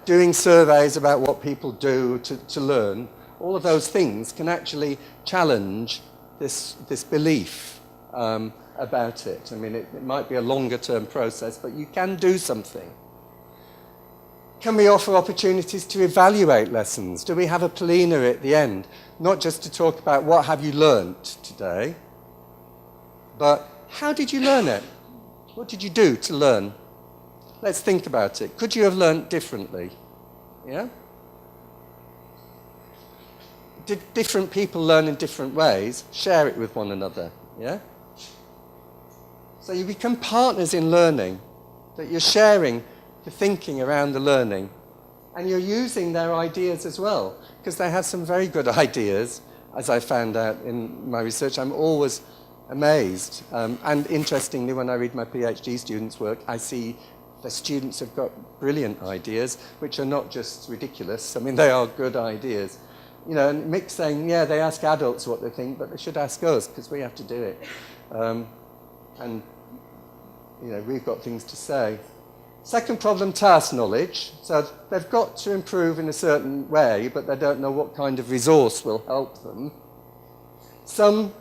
doing surveys about what people do to learn. All of those things can actually challenge this belief about it. It might be a longer term process, but you can do something. Can we offer opportunities to evaluate lessons? Do we have a plenary at the end? Not just to talk about what have you learnt today, but how did you learn it? What did you do to learn? Let's think about it. Could you have learnt differently? Yeah? Did different people learn in different ways? Share it with one another. Yeah? So you become partners in learning, that you're sharing the thinking around the learning, and you're using their ideas as well, because they have some very good ideas, as I found out in my research. I'm always amazed. And interestingly, when I read my PhD students' work, I see the students have got brilliant ideas, which are not just ridiculous. They are good ideas. And Mick's saying, yeah, they ask adults what they think, but they should ask us, because we have to do it. We've got things to say. Second problem, task knowledge. So they've got to improve in a certain way, but they don't know what kind of resource will help them. Some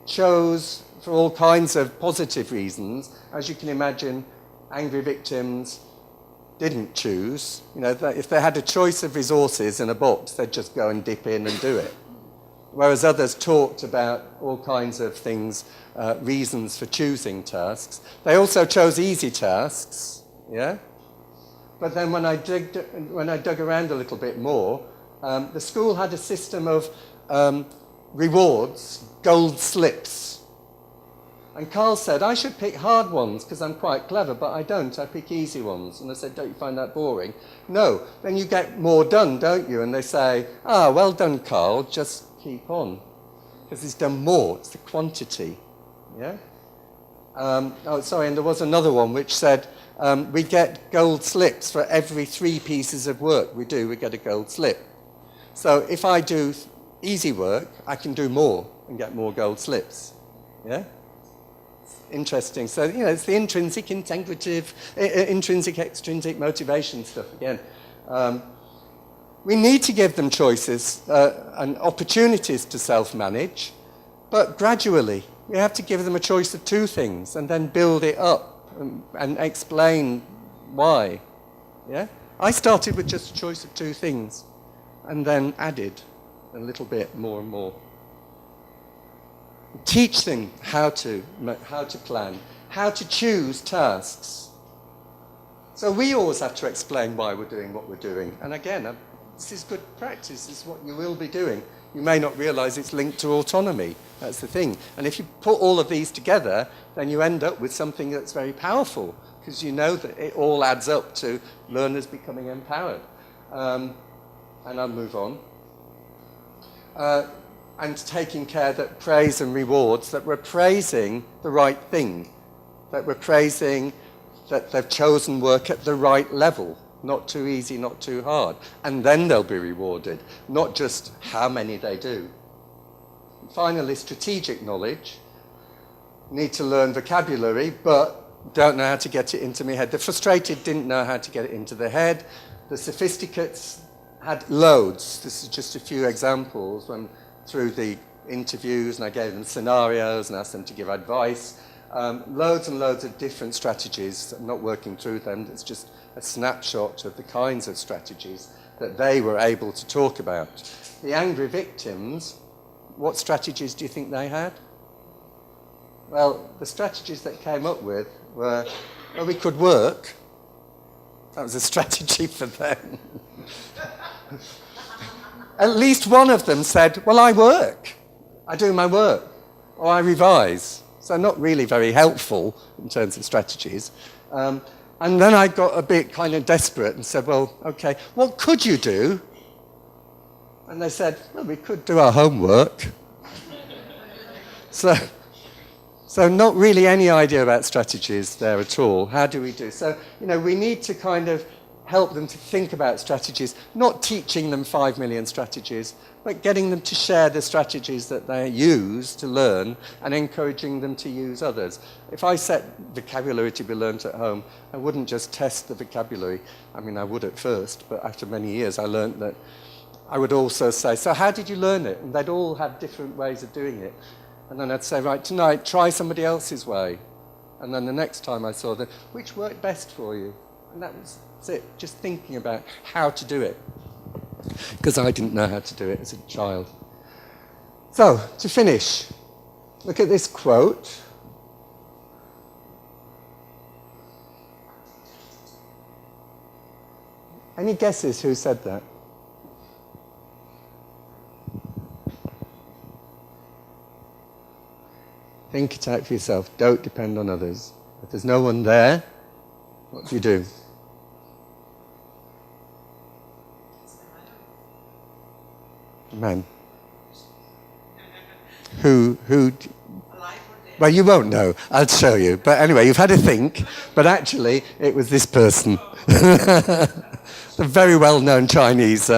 chose, for all kinds of positive reasons, as you can imagine, angry victims, didn't choose, if they had a choice of resources in a box, they'd just go and dip in and do it. Whereas others talked about all kinds of things, reasons for choosing tasks. They also chose easy tasks, yeah? But then when I dug around a little bit more, the school had a system of rewards, gold slips. And Carl said, I should pick hard ones because I'm quite clever, but I don't. I pick easy ones. And I said, don't you find that boring? No. Then you get more done, don't you? And they say, well done, Carl. Just keep on. Because he's done more. It's the quantity. Yeah? And there was another one which said, we get gold slips for every 3 pieces of work we do, we get a gold slip. So if I do easy work, I can do more and get more gold slips. Yeah? Interesting. So, it's the intrinsic, extrinsic motivation stuff again. We need to give them choices and opportunities to self-manage, but gradually. We have to give them a choice of 2 things and then build it up and explain why. Yeah? I started with just a choice of 2 things and then added a little bit more and more. Teach them how to plan, how to choose tasks. So we always have to explain why we're doing what we're doing. And again, this is good practice. This is what you will be doing. You may not realize it's linked to autonomy. That's the thing. And if you put all of these together, then you end up with something that's very powerful, because you know that it all adds up to learners becoming empowered. And I'll move on. And taking care that praise and rewards, that we're praising the right thing, that we're praising that they've chosen work at the right level, not too easy, not too hard. And then they'll be rewarded, not just how many they do. And finally, strategic knowledge. Need to learn vocabulary, but don't know how to get it into my head. The frustrated didn't know how to get it into their head. The sophisticates had loads. This is just a few examples through the interviews, and I gave them scenarios and asked them to give advice. Loads and loads of different strategies. I'm not working through them. It's just a snapshot of the kinds of strategies that they were able to talk about. The angry victims, what strategies do you think they had? Well, the strategies that came up with were, well, we could work. That was a strategy for them. At least one of them said, well, I work. I do my work. Or I revise. So not really very helpful in terms of strategies. And then I got a bit kind of desperate and said, well, okay, what could you do? And they said, well, we could do our homework. So not really any idea about strategies there at all. How do we do? So, we need to kind of help them to think about strategies, not teaching them 5 million strategies, but getting them to share the strategies that they use to learn and encouraging them to use others. If I set vocabulary to be learnt at home, I wouldn't just test the vocabulary. I mean, I would at first, but after many years I learnt that I would also say, so how did you learn it? And they'd all have different ways of doing it. And then I'd say, right, tonight, try somebody else's way. And then the next time I saw them, which worked best for you? And that's it, just thinking about how to do it. Because I didn't know how to do it as a child. So, to finish, look at this quote. Any guesses who said that? Think it out for yourself. Don't depend on others. If there's no one there, what do you do? Man. Who? Well, you won't know. I'll show you. But anyway, you've had a think. But actually, it was this person. The very well-known Chinese.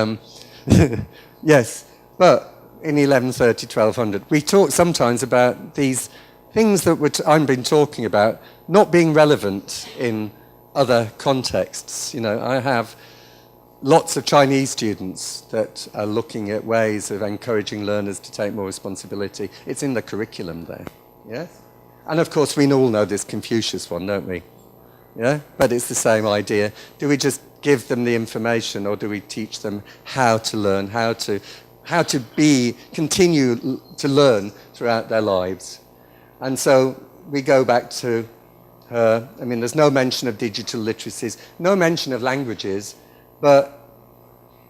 Yes. But in 1130, 1200, we talk sometimes about these things that I've been talking about not being relevant in other contexts. I have lots of Chinese students that are looking at ways of encouraging learners to take more responsibility. It's in the curriculum there, yes? And of course, we all know this Confucius one, don't we? Yeah, but it's the same idea. Do we just give them the information, or do we teach them how to learn, how to continue to learn throughout their lives? And so we go back to her. I mean, there's no mention of digital literacies, no mention of languages, but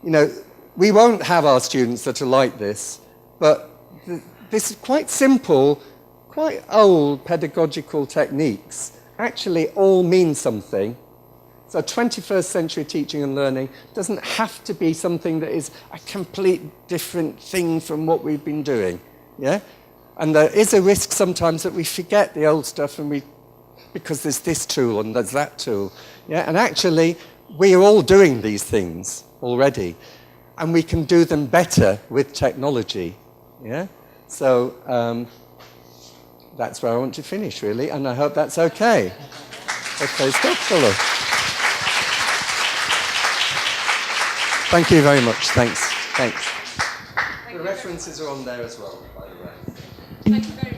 you know, we won't have our students that are like this, but this is quite simple, quite old pedagogical techniques actually all mean something. So 21st century teaching and learning doesn't have to be something that is a complete different thing from what we've been doing. Yeah? And there is a risk sometimes that we forget the old stuff because there's this tool and there's that tool. Yeah? And actually, we are all doing these things already. And we can do them better with technology. Yeah? So that's where I want to finish, really, and I hope that's okay. Okay, stop, follow. Thank you very much. Thanks. The references are on there as well, by the way. Thank you very much.